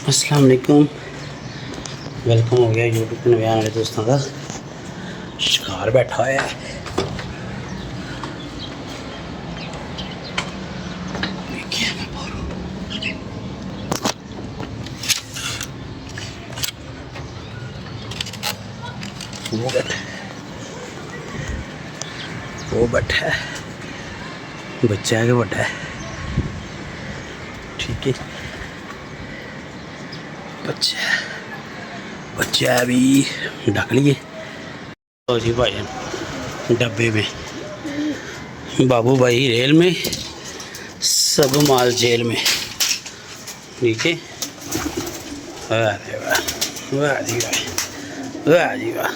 अस्सलाम वालेकुम। वेलकम हो गया यूट्यूब पे नवे आने वाले दोस्तों का। शिकार बैठा हुआ है। वो बैठा है, बच्चा है कि बड़ा है। ठीक है, बच्चा भी ढक लिए। तो जी भाई डब्बे में, बाबू भाई रेल में, सब माल जेल में। ठीक है, अरे वाह वाह जी वाह, वाह जी वाह।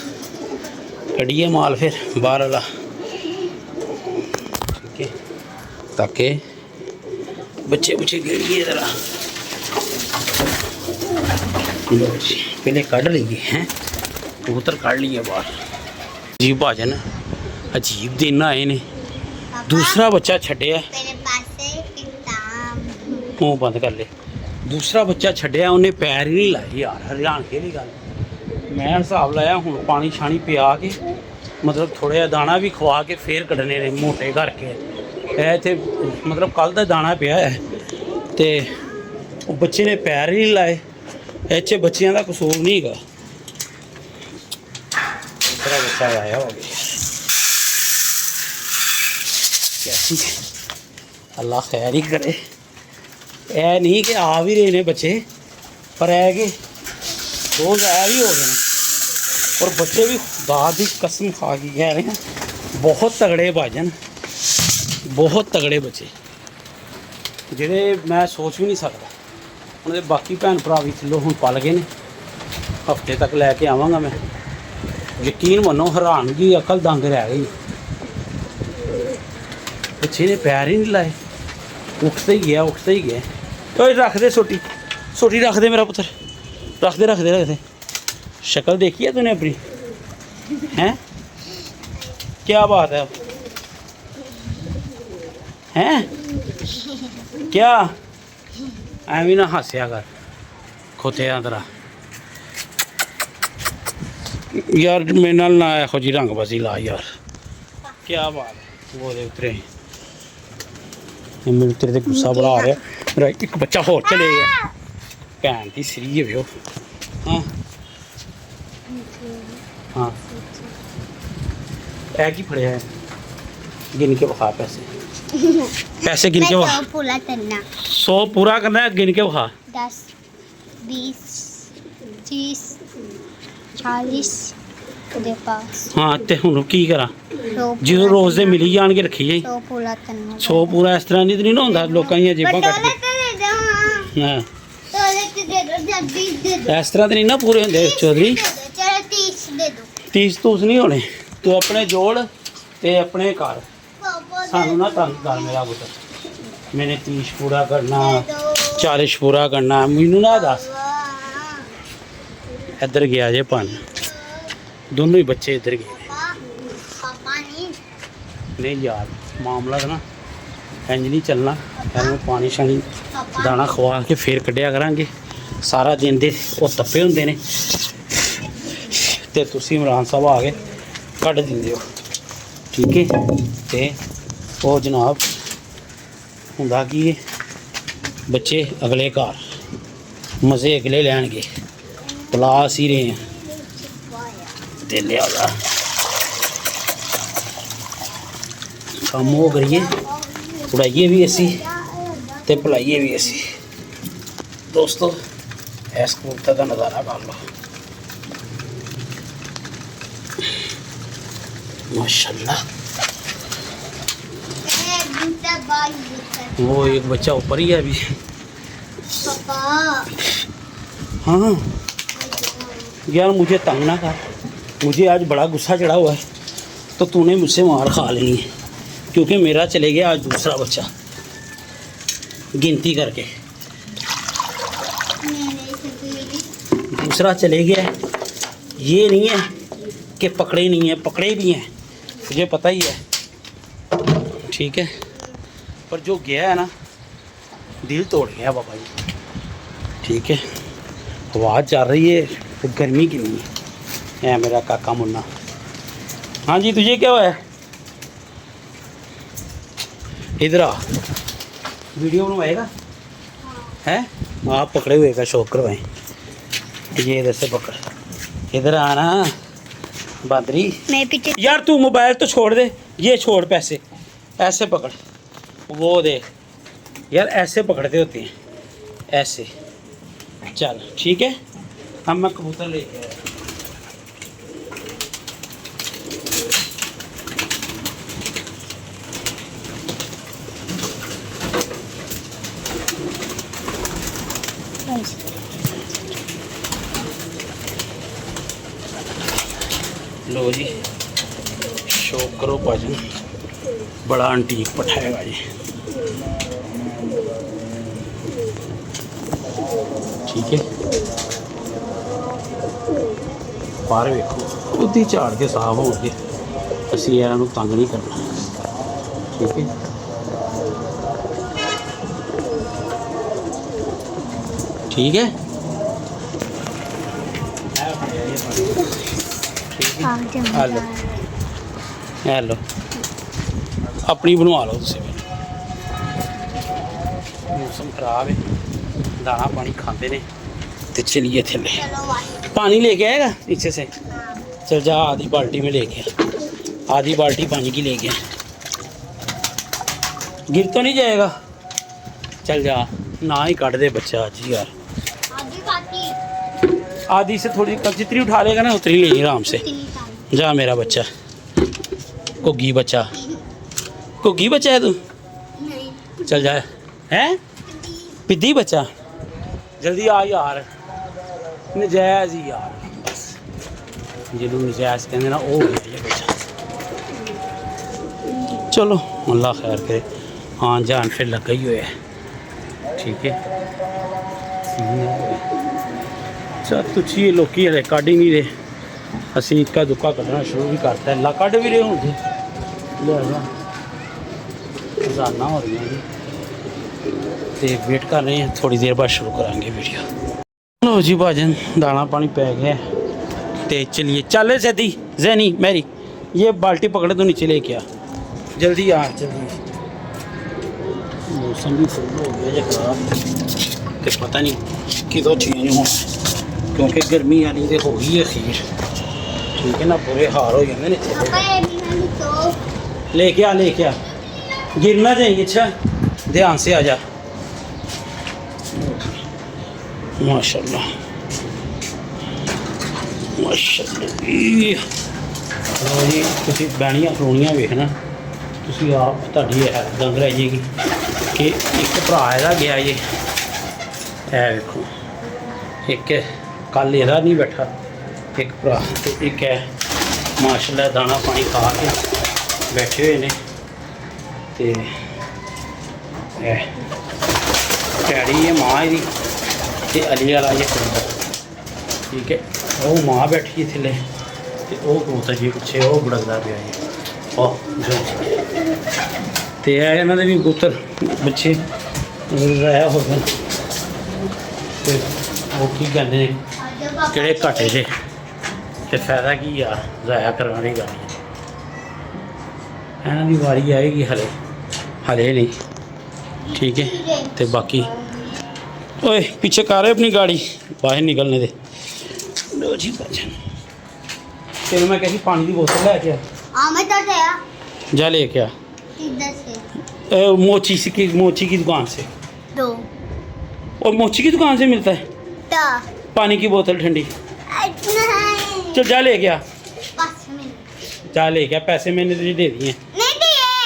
कढ़िए माल फिर बाहर वाला। ठीक है, ताकि बच्चे गिरिए ज़रा। पहले काट लिए हैं, कबूतर काट लिए बाहर। जी भाजन अजीब दिन आए ने। दूसरा बच्चा छड्या, मुँह बंद कर ले। दूसरा बच्चा छड्या, उन्हें पैर ही नहीं लाए यार। हरियाण के लिए गल मैं हिसाब लाया हूँ पानी शानी पिया के, मतलब थोड़ा जिहा दाना भी खवा के फिर कड्ढने ने मोटे करके। इत्थे मतलब कल का दाना पिया है तो बच्चे ने पैर ही नहीं लाए। ऐसे बच्चों का कसूर नहीं है। दूसरा बच्चा आया हो गया। कैसी अल्लाह खैर ही करे। ऐ नहीं कि आ भी रहे ने बच्चे, पर है कि रोज़ आया भी हो गए हैं। और बच्चे भी खुदा की कसम खा के कह रहे हैं, बहुत तगड़े भाजन, बहुत तगड़े बच्चे जिहड़े मैं सोच भी नहीं सकता। उन्हें बाकी भैन भरा भी चलो हम पल गए ने। हफ्ते तक लैके आवांगा मैं। यकीन मनो हैरानगी अकल दंग रह गई। बच्चे ने पैर ही नहीं लाए, उठते ही गया। तो रख दे सोटी रख दे मेरा पुत्र, रख दे। शक्ल देखी है तूने अपनी? हैं क्या बात है? हैं क्या ਐਵੇਂ ਨਾ ਹੱਸਿਆ ਕਰ ਖੋਤਿਆਂ ਤਰ੍ਹਾਂ यार। मेरे नाल ना ਇਹੋ ਜਿਹੀ रंगबाजी ला यार। क्या बात है वो दे उतरे मेरे तेरे ते गुस्सा बड़ा आ रहा। मेरा एक बच्चा होर चले गया भैन दी सरी है। हाँ हाँ ऐ की फड़िया है? गिन के विखा पैसे गिन के वो 100 पूरा करना है। गिन के वो 10 20 30 40 ਉਹਦੇ ਪਾਸ। हाँ ਤੇ ਹੁਣ ਕੀ ਕਰਾਂ? ਜਦੋਂ ਰੋਜ਼ ਦੇ ਮਿਲੀ ਜਾਣ ਕੇ ਰੱਖੀ ਜਾਈ। 100 ਪੂਰਾ ਇਸ ਤਰ੍ਹਾਂ ਨਹੀਂ ਨਾ ਹੁੰਦਾ। ਲੋਕਾਂ ਦੀਆਂ ਜੇਬਾਂ ਕੱਟ ਕੇ। ਹਾਂ ਇਸ ਤਰ੍ਹਾਂ ਤੇ ਨਹੀਂ ਨਾ ਪੂਰੇ ਹੁੰਦੇ ਚੌਧਰੀ। 30 ਦੇ ਦੋ। 30 ਤੂਸ ਨਹੀਂ ਹੋਣੇ। ਤੂੰ ਆਪਣੇ ਜੋੜ ਤੇ ਆਪਣੇ ਘਰ सानू ना तंग कर मेरा पुत्र। मैंने 30 पूरा करना, 40 पूरा करना, मैनू ना दस। इधर गया जे पानी, दोनों ही बच्चे इधर गए। नहीं यार मामला ना इंज नहीं चलना। मैं पानी शानी दाना खवा के फिर कढ़िया करांगे। सारा दिन दे वो तप्पे होंदे ने ते तुसीं इमरान साहब आ के कढ़ दिंदे हो। ठीक है, ते वो जनाब हुंदा कि बच्चे अगले घर मज़े अगले लैणगे। पलास ही रहे हैं ते लिया कम हो करिए, उड़ाइए भी असी ते भुलाइए भी असी। दोस्तों इस कबूतर का नज़ारा कर लो माशाल्लाह। वो एक बच्चा ऊपर ही है अभी। हाँ यार मुझे तंग ना कर, मुझे आज बड़ा गुस्सा चढ़ा हुआ है। तो तूने मुझसे मार खा लेनी है, क्योंकि मेरा चले गया आज दूसरा बच्चा गिनती करके। दूसरा चले गया, ये नहीं है कि पकड़े नहीं है, पकड़े भी हैं, मुझे पता ही है। ठीक है, पर जो गया है ना दिल तोड़ गया बाबा जी। ठीक है, हवा चल रही है तो गर्मी कितनी है मेरा काका मुन्ना। हाँ जी तुझे क्या हुआ है? इधर आ, वीडियो बनवाएगा हैं? आप पकड़े हुए का शौक करवाएं। ये इधर से पकड़, इधर आना बादरी। मैं पीछे। यार तू मोबाइल तो छोड़ दे, ये छोड़, पैसे ऐसे पकड़, वो दे यार, ऐसे पकड़ते होते हैं ऐसे। चल ठीक है, अब मैं कबूतर लेके आया। लो जी, शौक करो भाजन, बड़ा अंटीक पठाएगा जी। ठीक है, पर वेखो उदी झाड़ के साफ हो गए, असी इन्हों तंग नहीं करना। ठीक है, ठीक है। हेलो हेलो, अपनी बनवा लो तुम। मौसम खराब है, दाना पानी खाते ने, तो चलिए थले। पानी लेके आएगा नीचे से? चल जा, आधी बाल्टी में लेके आ, आधी बाल्टी पानी की लेके आ। गिर तो नहीं जाएगा? चल जा, ना ही काट दे बच्चा आज ही यार। आधी से थोड़ी, जितनी उठा लेगा ना उतनी लेगी आराम से। जा मेरा बच्चा, घुग्गी बच्चा, घुग्गी बच्चा है तू? चल जा, हैं पिद्दी बच्चा, जल्दी आ यार, नजायज़ ही यार, बस जिन्होंने नजायज़ कहते ना वो हो गया ये बच्चा। चलो अल्लाह खैर करे, हाँ जान फिर लगा ही हुआ है। ठीक है, चल तुझी ये लोग हले कढ़ ही नहीं रहे, असी इक्का दुक्का कढ़ना शुरू भी करता है। ला कढ़ भी रहे होंगे, रोजाना हो रही हैं जी, तो वेट कर रहे हैं, थोड़ी देर बाद शुरू कराएंगे वीडियो। लो जी भाजन, दाना पानी पै गया, तो चलिए चल सदी जैनी मेरी, ये बाल्टी पकड़े तो नीचे लेके आ, जल्दी आ जल्दी। मौसम भी फुल हो गया जो खराब, तो पता नहीं कितों चेंज होना, क्योंकि गर्मी आनी तो हो गई है अखीर। ठीक है ना, बुरे हाल हो जाते हैं। लेके आ लेके आ, गिरना चाहिए। अच्छा ध्यान से आ जा। माशाल्लाह माशाल्लाह। लो जी, तुसी बैणियां खलोनियां वेखना, तुसी आप तुहाडी दंग रह जाएगी कि एक भरा इहदा गया जे, है वेखो, एक कल इहदा नहीं बैठा, एक भरा तो एक है माशाल्लाह दाना पानी खा के बैठे हुए ने। ते डैडी ये माँ दी ते अली वाला ये कबूतर। ठीक है, वो माँ बैठी है थले, तो वह कबूतर जी पिछे वो बुड़कदा पिया जी, तो इन्हों के भी कबूतर बच्चे रहा हो गए, तो वो की कहते हैं किहड़े घाटे जे, तो फायदा की आ ज़ाया करने की गल। इन्हों की वारी आएगी, हले हले नहीं। ठीक है, तो बाकी ओए पीछे कर रहे अपनी गाड़ी, बाहर निकलने दे। लो जी बचन, तेन मैं कही पानी की बोतल लैके आ, जा लेके आ। मोची की दुकान से दो, और मोची की दुकान से मिलता है पानी की बोतल ठंडी। चल जा लेके आ, जा लेके आ, पैसे मैंने तुझे दे दिए।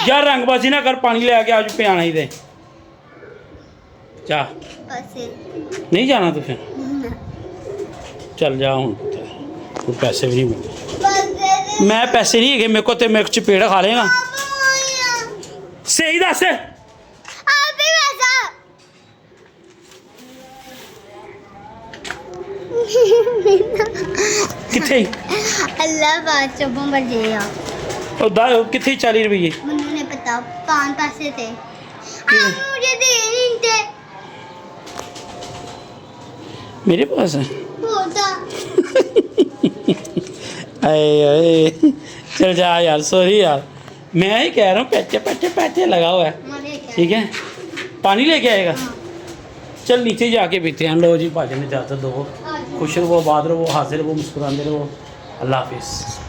यार रंगबाजी ना कर, पानी ले आके आज पियाना ही दे। जा, नहीं जाना तो फिर चल जा हूँ, तो पैसे भी नहीं मिलते। मैं पैसे नहीं है मेरे को, तो मेरे को चपेड़ा खा लेगा। सही दस किथे अल्लाह बात चुप मर जाएगा। किथे 40 रुपये? मुझे नहीं पता, 5 पैसे थे, मुझे दे नहीं थे। मेरे पास है। होता अरे चल जा यार, सॉरी यार, मैं ही कह रहा हूँ पैचे पैचे पैचे लगा हुआ है। मरे क्या ठीक है, पानी लेके आएगा। हाँ। चल नीचे जाके पीते हैं। लो जी, भाजी ने इजाज़त दो। आज खुश रहो, आबाद रहो, हाजिर रहो, मुस्कुराते रहो। अल्लाह हाफिज़।